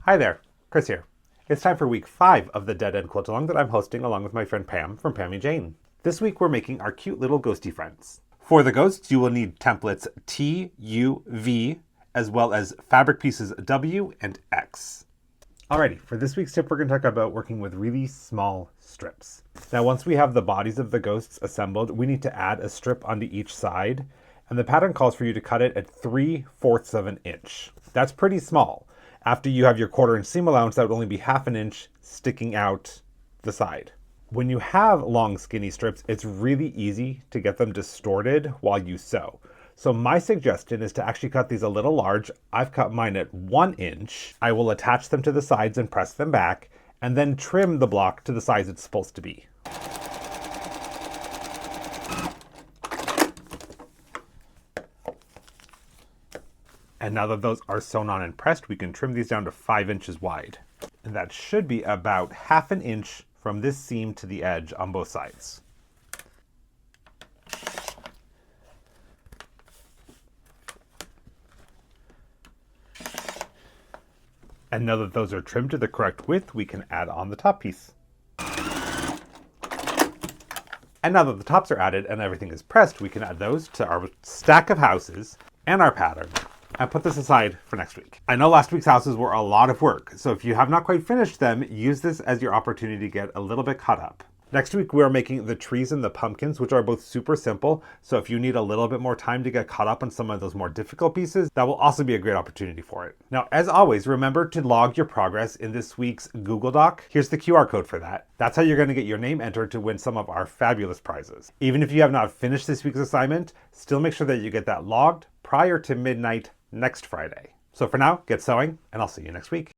Hi there, Chris here. It's time for week 5 of the Dead End Quilt-Along that I'm hosting along with my friend Pam from Pammy Jane. This week we're making our cute little ghosty friends. For the ghosts, you will need templates T, U, V, as well as fabric pieces W and X. Alrighty, for this week's tip we're going to talk about working with really small strips. Now once we have the bodies of the ghosts assembled, we need to add a strip onto each side, and the pattern calls for you to cut it at 3/4 of an inch. That's pretty small. After you have your 1/4 inch seam allowance, that would only be 1/2 inch sticking out the side. When you have long skinny strips, it's really easy to get them distorted while you sew. So my suggestion is to actually cut these a little large. I've cut mine at 1 inch. I will attach them to the sides and press them back, and then trim the block to the size it's supposed to be. And now that those are sewn on and pressed, we can trim these down to 5 inches wide. And that should be about 1/2 inch from this seam to the edge on both sides. And now that those are trimmed to the correct width, we can add on the top piece. And now that the tops are added and everything is pressed, we can add those to our stack of houses and our pattern, and put this aside for next week. I know last week's houses were a lot of work, so if you have not quite finished them, use this as your opportunity to get a little bit caught up. Next week we are making the trees and the pumpkins, which are both super simple, so if you need a little bit more time to get caught up on some of those more difficult pieces, that will also be a great opportunity for it. Now, as always, remember to log your progress in this week's Google Doc. Here's the QR code for that. That's how you're going to get your name entered to win some of our fabulous prizes. Even if you have not finished this week's assignment, still make sure that you get that logged prior to midnight next Friday. So for now, get sewing, and I'll see you next week.